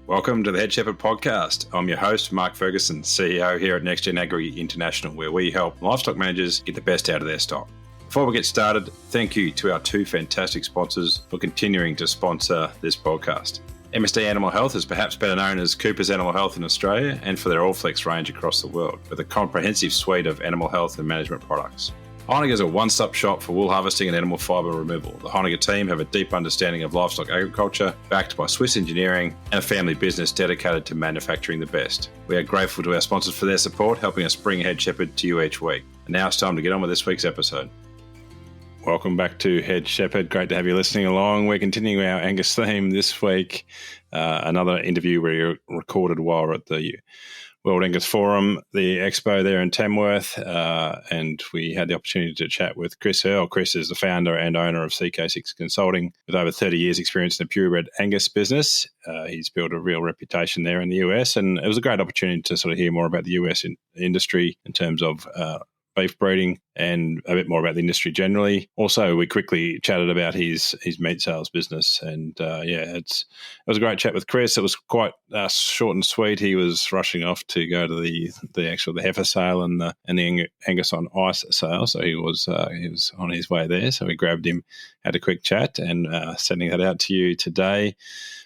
Welcome to the Head Shepherd Podcast. I'm your host, Mark Ferguson, CEO here at NextGen Agri International, where we help livestock managers get the best out of their stock. Before we get started, thank you to our two fantastic sponsors for continuing to sponsor this podcast. MSD Animal Health is perhaps better known as Cooper's Animal Health in Australia and for their Allflex range across the world, with a comprehensive suite of animal health and management products. Honega is a one-stop shop for wool harvesting and animal fibre removal. The Honega team have a deep understanding of livestock agriculture, backed by Swiss engineering and a family business dedicated to manufacturing the best. We are grateful to our sponsors for their support, helping us bring Head Shepherd to you each week. And now it's time to get on with this week's episode. Welcome back to Head Shepherd. Great to have you listening along. We're continuing our Angus theme this week. Another interview we recorded while we're at the World Angus Forum, the expo there in Tamworth, and we had the opportunity to chat with Chris Earl. Chris is the founder and owner of CK6 Consulting, with over 30 years' experience in the purebred Angus business. He's built a real reputation there in the US, and it was a great opportunity to sort of hear more about the US industry in terms of beef breeding and a bit more about the industry generally. Also, we quickly chatted about his meat sales business, and it was a great chat with Chris. It was quite short and sweet. He was rushing off to go to the heifer sale and the Angus on ice sale, so he was on his way there. So we grabbed him, had a quick chat, and sending that out to you today.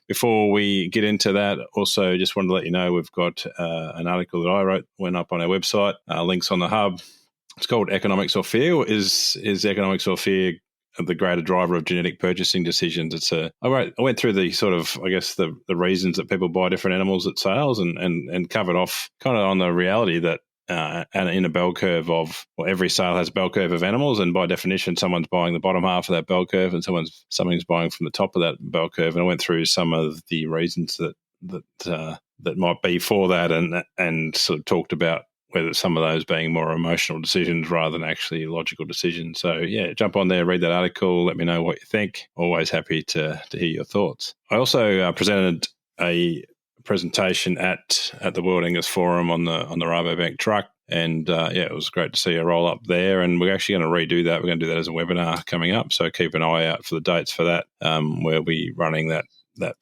Before we get into that, also just wanted to let you know we've got an article that I wrote, went up on our website, links on the hub. It's called Economics or Fear. Is economics or fear the greater driver of genetic purchasing decisions? I went through the sort of, I guess, the reasons that people buy different animals at sales and covered off kind of on the reality that and in a bell curve of, well, every sale has a bell curve of animals, and by definition, someone's buying the bottom half of that bell curve and something's buying from the top of that bell curve. And I went through some of the reasons that might be for that and sort of talked about whether some of those being more emotional decisions rather than actually logical decisions. So, yeah, jump on there, read that article, let me know what you think. Always happy to hear your thoughts. I also presented a presentation at the World Angus Forum on the Rabobank truck, and it was great to see a roll up there. And we're actually going to redo that. We're going to do that as a webinar coming up, so keep an eye out for the dates for that. We'll be running that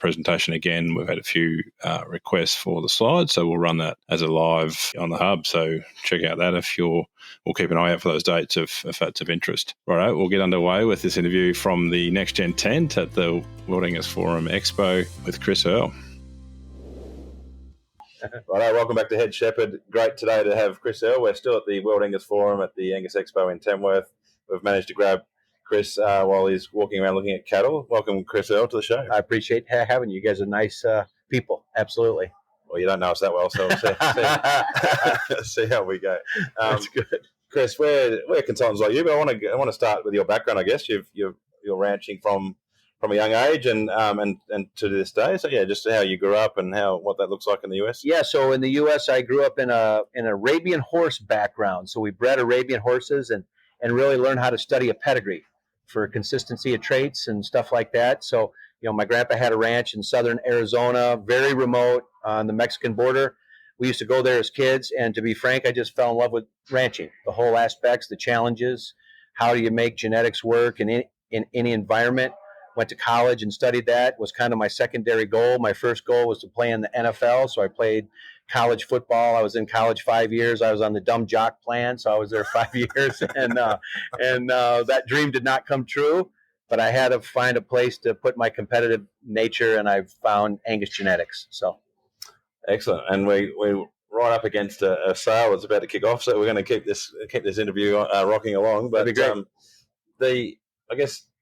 presentation again. We've had a few requests for the slides, so we'll run that as a live on the hub. So check out that we'll keep an eye out for those dates if that's of interest. Righto, we'll get underway with this interview from the NextGen tent at the World Angus Forum Expo with Chris Earl. Righto, welcome back to Head Shepherd. Great today to have Chris Earl. We're still at the World Angus Forum at the Angus Expo in Tamworth. We've managed to grab Chris while he's walking around looking at cattle. Welcome, Chris Earl, to the show. I appreciate having you. You guys are nice people. Absolutely. Well, you don't know us that well, so we'll see how we go. That's good. Chris, we're consultants like you, but I want to start with your background. I guess you're ranching from a young age and to this day. So yeah, just how you grew up and what that looks like in the US. Yeah, so in the US, I grew up in an Arabian horse background. So we bred Arabian horses and really learned how to study a pedigree for consistency of traits and stuff like that. So, my grandpa had a ranch in southern Arizona, very remote on the Mexican border. We used to go there as kids, and to be frank, I just fell in love with ranching, the whole aspects, the challenges, how do you make genetics work in any environment. Went to college and studied that, was kind of my secondary goal. My first goal was to play in the NFL, so I played college football. I was in college 5 years. I was on the dumb jock plan, so I was there 5 years, and that dream did not come true. But I had to find a place to put my competitive nature, and I found Angus Genetics. So, excellent. And we right up against a sale that's about to kick off, so we're going to keep this interview rocking along. But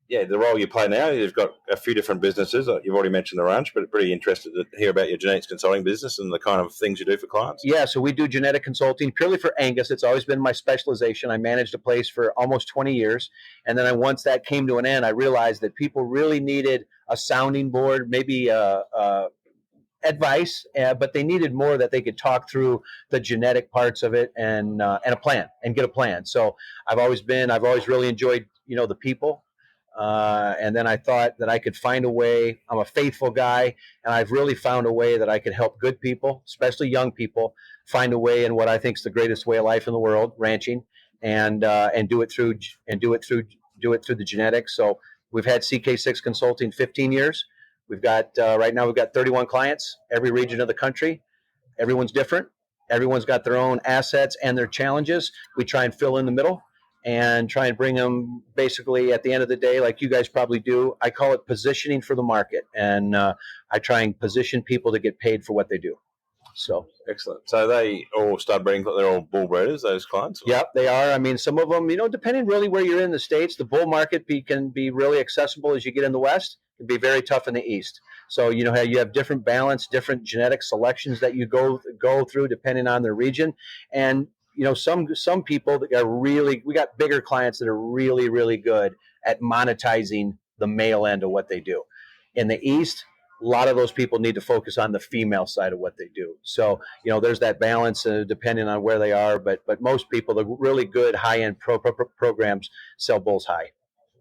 the role you play now, you've got a few different businesses. You've already mentioned the ranch, but pretty interested to hear about your genetics consulting business and the kind of things you do for clients. Yeah, so we do genetic consulting purely for Angus. It's always been my specialization. I managed a place for almost 20 years. And then once that came to an end, I realized that people really needed a sounding board, maybe advice, but they needed more that they could talk through the genetic parts of it and a plan and get a plan. So I've always really enjoyed, the people. And then I thought that I could find a way. I'm a faithful guy, and I've really found a way that I could help good people, especially young people, find a way in what I think is the greatest way of life in the world, ranching, and do it through the genetics. So we've had CK6 Consulting 15 years. We've got right now we've got 31 clients, every region of the country. Everyone's different. Everyone's got their own assets and their challenges. We try and fill in the middle and try and bring them basically at the end of the day, like you guys probably do. I call it positioning for the market, and I try and position people to get paid for what they do. So excellent. So they all start breeding. They're all bull breeders, those clients. Yep, they are. I mean, some of them, depending really where you're in the States, the bull market can be really accessible as you get in the West. It can be very tough in the East. So you have different balance, different genetic selections that you go through depending on their region, and some people that are really, we got bigger clients that are really, really good at monetizing the male end of what they do. In the East, a lot of those people need to focus on the female side of what they do. So, there's that balance depending on where they are. But most people, the really good high-end programs sell bulls high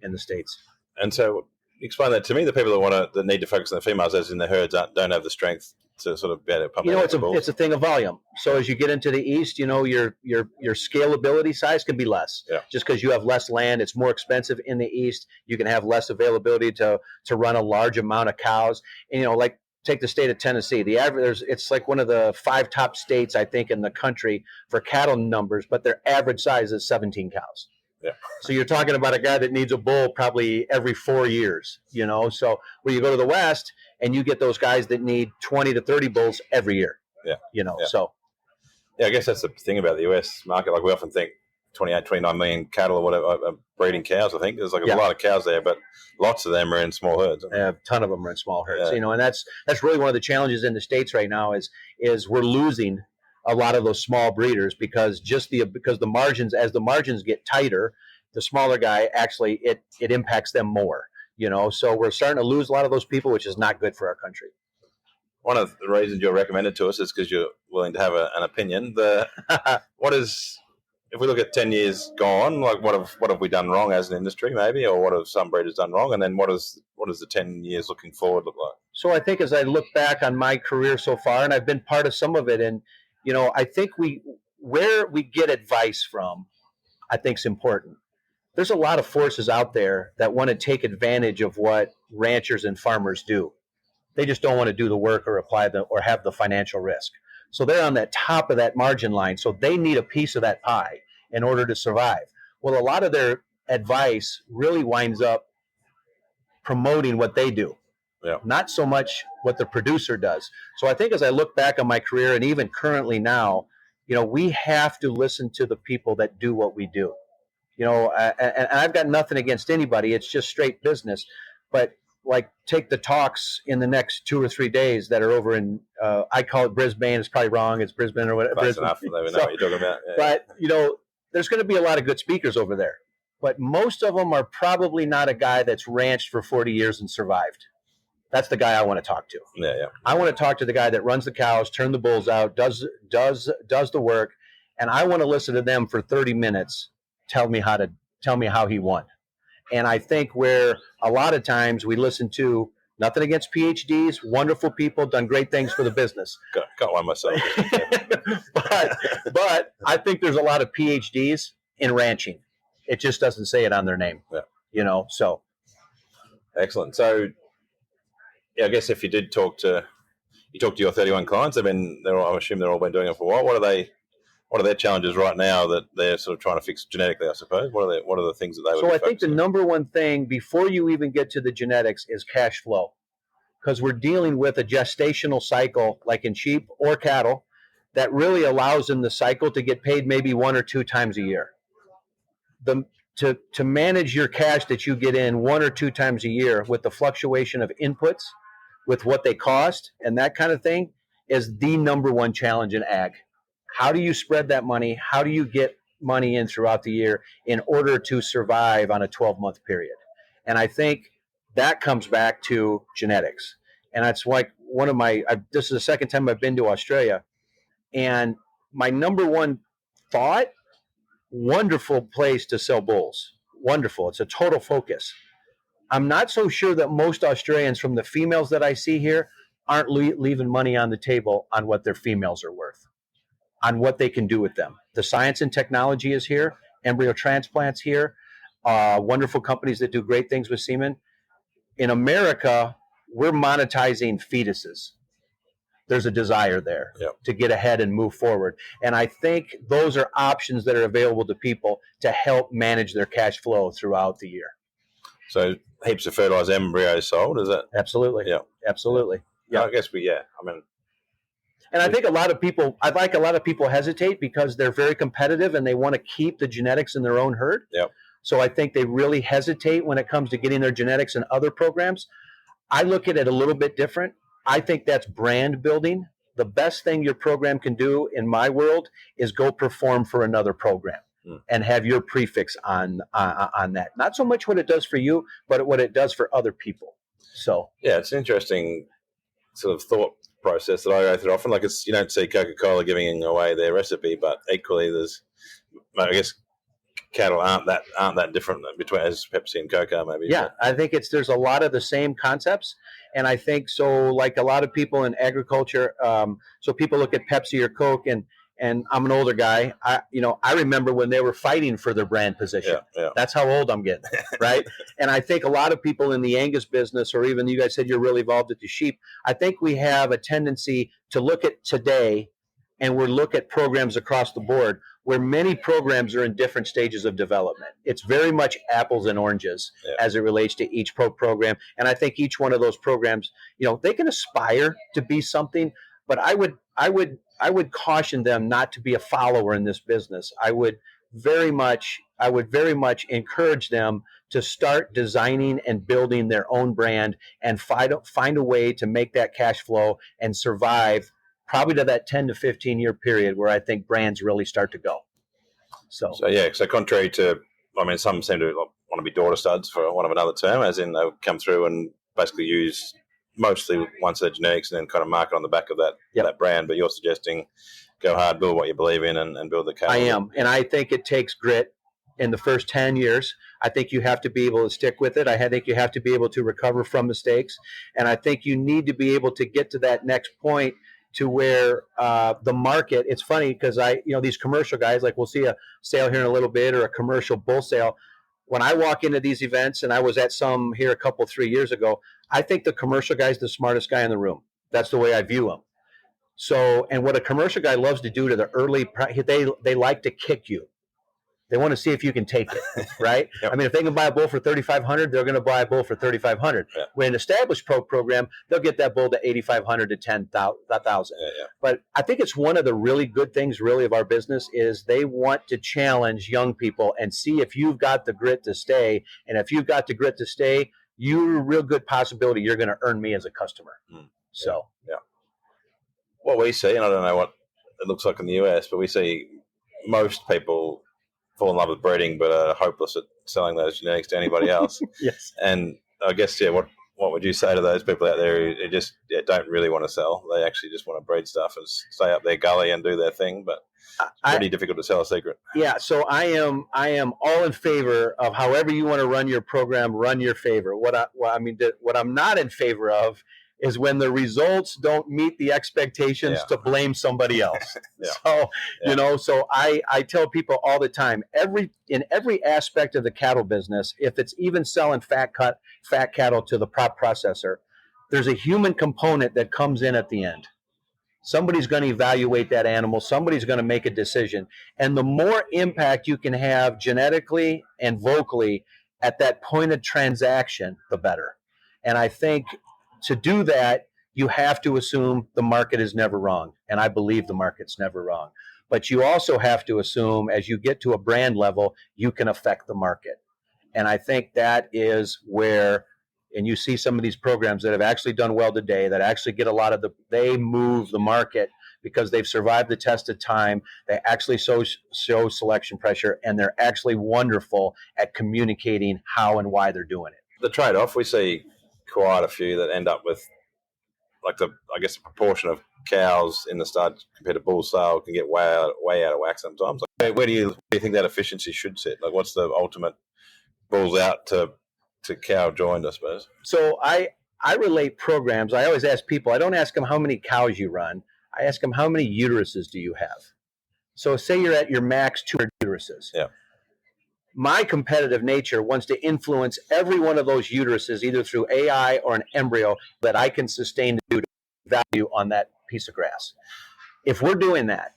in the States. And so explain that to me. The people that need to focus on the females, as in the herds, don't have the strength to sort of be able to pump out the bulls. It's a thing of volume. So as you get into the East, your scalability size can be less. Yeah. Just because you have less land, it's more expensive in the East. You can have less availability to run a large amount of cows. And like take the state of Tennessee. The average, it's like one of the 5 top states, I think, in the country for cattle numbers, but their average size is 17 cows. Yeah. So you're talking about a guy that needs a bull probably every 4 years, So where you go to the West and you get those guys that need 20 to 30 bulls every year. Yeah. So. Yeah, I guess that's the thing about the US market. Like we often think 28, 29 million cattle or whatever, breeding cows, I think. There's like a lot of cows there, but lots of them are in small herds. A ton of them are in small herds, and that's really one of the challenges in the States right now is we're losing a lot of those small breeders because the margins, as the margins get tighter, the smaller guy actually it impacts them more. So we're starting to lose a lot of those people, which is not good for our country. One of the reasons you're recommended to us is because you're willing to have an opinion. If we look at 10 years gone, like what have we done wrong as an industry, maybe, or what have some breeders done wrong, and then what does the 10 years looking forward look like? So I think as I look back on my career so far, and I've been part of some of it, and I think where we get advice from, I think is important. There's a lot of forces out there that want to take advantage of what ranchers and farmers do. They just don't want to do the work or or have the financial risk. So they're on that top of that margin line. So they need a piece of that pie in order to survive. Well, a lot of their advice really winds up promoting what they do, not so much what the producer does. So I think as I look back on my career and even currently now, we have to listen to the people that do what we do. And I've got nothing against anybody. It's just straight business. But like take the talks in the next 2 or 3 days that are over in, I call it Brisbane. It's probably wrong. It's Brisbane or whatever. Close enough. They know what you're talking about. Yeah. But, there's going to be a lot of good speakers over there. But most of them are probably not a guy that's ranched for 40 years and survived. That's the guy I want to talk to. Yeah. I want to talk to the guy that runs the cows, turn the bulls out, does the work, and I want to listen to them for 30 minutes tell me how he won. And I think where a lot of times we listen to, nothing against PhDs, wonderful people, done great things for the business. Got one myself. but I think there's a lot of PhDs in ranching. It just doesn't say it on their name. Yeah. So. Excellent. So, I guess if you did talk to your 31 clients, I'm assuming they're all been doing it for a while. What are their challenges right now that they're sort of trying to fix genetically, I suppose? What are the things that they would So be I think the on? number one thing before you even get to the genetics is cash flow, because we're dealing with a gestational cycle like in sheep or cattle that really allows them the cycle to get paid maybe 1 or 2 times a year. To manage your cash that you get in 1 or 2 times a year with the fluctuation of inputs, with what they cost and that kind of thing, is the number one challenge in ag. How do you spread that money? How do you get money in throughout the year in order to survive on a 12-month period? And I think that comes back to genetics. And that's like this is the second time I've been to Australia. And my number one thought, wonderful place to sell bulls. Wonderful. It's a total focus. I'm not so sure that most Australians, from the females that I see here, aren't leaving money on the table on what their females are worth, on what they can do with them. The science and technology is here. Embryo transplants here. Wonderful companies that do great things with semen. In America, we're monetizing fetuses. There's a desire there to get ahead and move forward. And I think those are options that are available to people to help manage their cash flow throughout the year. So heaps of fertilized embryos sold, is it? Absolutely. Yeah. Absolutely. Yeah. I guess and I think a lot of people hesitate because they're very competitive and they want to keep the genetics in their own herd. Yep. So I think they really hesitate when it comes to getting their genetics in other programs. I look at it a little bit different. I think that's brand building. The best thing your program can do in my world is go perform for another program and have your prefix on that. Not so much what it does for you, but what it does for other people. So yeah, it's an interesting sort of thought process that I go through often. Like you don't see Coca-Cola giving away their recipe, but equally I guess cattle aren't that different between as Pepsi and Coca maybe. Yeah, I think there's a lot of the same concepts, and I think so. Like a lot of people in agriculture, so people look at Pepsi or Coke, and I'm an older guy. I remember when they were fighting for their brand position. Yeah. That's how old I'm getting, right? And I think a lot of people in the Angus business, or even you guys said you're really involved with the sheep. I think we have a tendency to look at today, and we look at programs across the board, where many programs are in different stages of development. It's very much apples and oranges as it relates to each program. And I think each one of those programs, they can aspire to be something, but I would caution them not to be a follower in this business. I would very much encourage them to start designing and building their own brand and find a way to make that cash flow and survive probably to that 10 to 15 year period where I think brands really start to go. So contrary to, some seem to want to be daughter studs, for want of another term, as in they'll come through and basically use mostly one set of genetics and then kind of market on the back of that brand. But you're suggesting go hard, build what you believe in, and build the cattle. I am, and I think it takes grit in the first 10 years. I think you have to be able to stick with it. I think you have to be able to recover from mistakes, and I think you need to be able to get to that next point to where the market, it's funny because these commercial guys, like we'll see a sale here in a little bit or a commercial bull sale. When I walk into these events, and I was at some here 3 years ago, I think the commercial guy is the smartest guy in the room. That's the way I view him. So, and what a commercial guy loves to do to the early, they like to kick you. They want to see if you can take it, right? Yep. If they can buy a bull for $3,500, they're going to buy a bull for $3,500. Yeah. When an established program, they'll get that bull to $8,500 to $10,000. Yeah. But I think it's one of the really good things, really, of our business is they want to challenge young people and see if you've got the grit to stay. And if you've got the grit to stay, you're a real good possibility you're going to earn me as a customer. So, yeah. What we see, and I don't know what it looks like in the US, but we see most people fall in love with breeding, but are hopeless at selling those genetics to anybody else. Yes. And I guess, what would you say to those people out there who just don't really want to sell? They actually just want to breed stuff and stay up their gully and do their thing, but it's pretty difficult to sell a secret. Yeah, so I am all in favor of however you want to run your program, run your favor. What I'm not in favor of is when the results don't meet the expectations to blame somebody else. So I tell people all the time, in every aspect of the cattle business, if it's even selling fat cattle to the prop processor, there's a human component that comes in at the end. Somebody's going to evaluate that animal. Somebody's going to make a decision. And the more impact you can have genetically and vocally at that point of transaction, the better. And I think to do that, you have to assume the market is never wrong. And I believe the market's never wrong. But you also have to assume as you get to a brand level, you can affect the market. And I think that is where, and you see some of these programs that have actually done well today, that actually get they move the market because they've survived the test of time. They actually show selection pressure, and they're actually wonderful at communicating how and why they're doing it. The trade-off, we see quite a few that end up with, the proportion of cows in the stud compared to bull sale can get way out of whack sometimes. Where do you think that efficiency should sit? What's the ultimate bulls out to cow joined, I suppose? So I relate programs. I always ask people, I don't ask them how many cows you run. I ask them how many uteruses do you have? So say you're at your max 200 uteruses. Yeah. My competitive nature wants to influence every one of those uteruses, either through AI or an embryo, that I can sustain the value on that piece of grass. If we're doing that,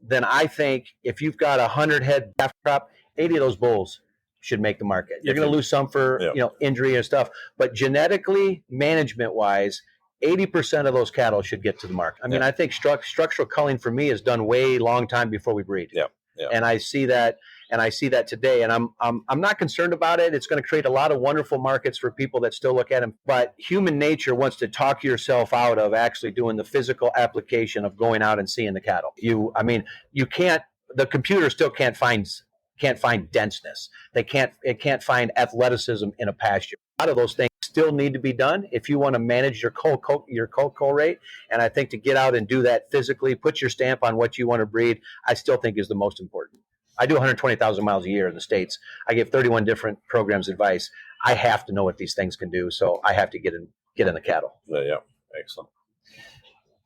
then I think if you've got 100 head calf crop, 80 of those bulls should make the market. You're going to lose some for injury and stuff, but genetically, management-wise, 80% of those cattle should get to the market. I mean, I think structural culling for me is done way long time before we breed. And I see that. And I see that today, and I'm not concerned about it. It's going to create a lot of wonderful markets for people that still look at them. But human nature wants to talk yourself out of actually doing the physical application of going out and seeing the cattle. You can't. The computer still can't find denseness. It can't find athleticism in a pasture. A lot of those things still need to be done if you want to manage your cull rate. And I think to get out and do that physically, put your stamp on what you want to breed, I still think is the most important. I do 120,000 miles a year in the States. I give 31 different programs advice. I have to know what these things can do, so I have to get in the cattle. Yeah, excellent.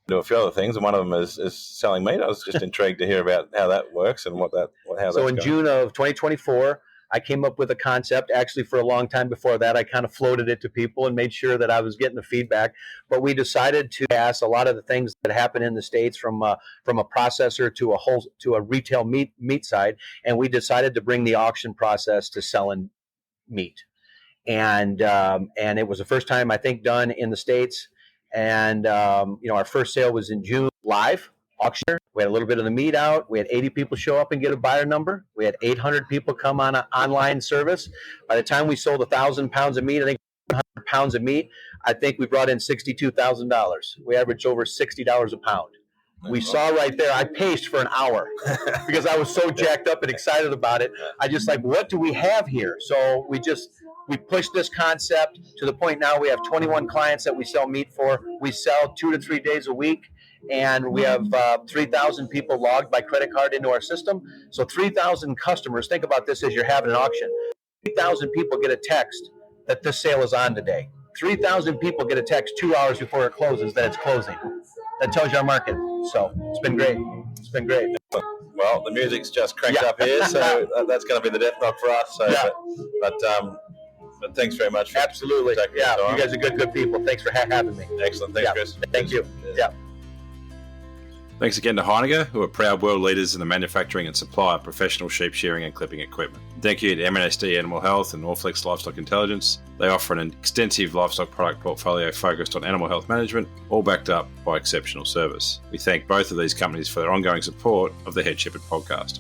Do a few other things, and one of them is selling meat. I was just intrigued to hear about how that works and how that's So in June of 2024, I came up with a concept. Actually, for a long time before that, I kind of floated it to people and made sure that I was getting the feedback. But we decided to pass a lot of the things that happen in the States from a processor to a retail meat side, and we decided to bring the auction process to selling meat. And it was the first time I think done in the States. And our first sale was in June, live auction. We had a little bit of the meat out. We had 80 people show up and get a buyer number. We had 800 people come on an online service. By the time we sold 1,000 pounds of meat, I think 100 pounds of meat, I think we brought in $62,000. We averaged over $60 a pound. We saw right there, I paced for an hour because I was so jacked up and excited about it. I just what do we have here? So we pushed this concept to the point now we have 21 clients that we sell meat for. We sell 2 to 3 days a week. And we have 3,000 people logged by credit card into our system. So 3,000 customers, think about this as you're having an auction. 3,000 people get a text that this sale is on today. 3,000 people get a text 2 hours before it closes that it's closing. That tells you our market. So it's been great. Well, the music's just cranked up here, so that's going to be the death knock for us. So, but thanks very much. Absolutely. You guys are good people. Thanks for having me. Excellent. Thanks, Chris. Thank you. Yeah. Thanks again to Heineke, who are proud world leaders in the manufacturing and supply of professional sheep shearing and clipping equipment. Thank you to MNSD Animal Health and Norflex Livestock Intelligence. They offer an extensive livestock product portfolio focused on animal health management, all backed up by exceptional service. We thank both of these companies for their ongoing support of the Head Shepherd podcast.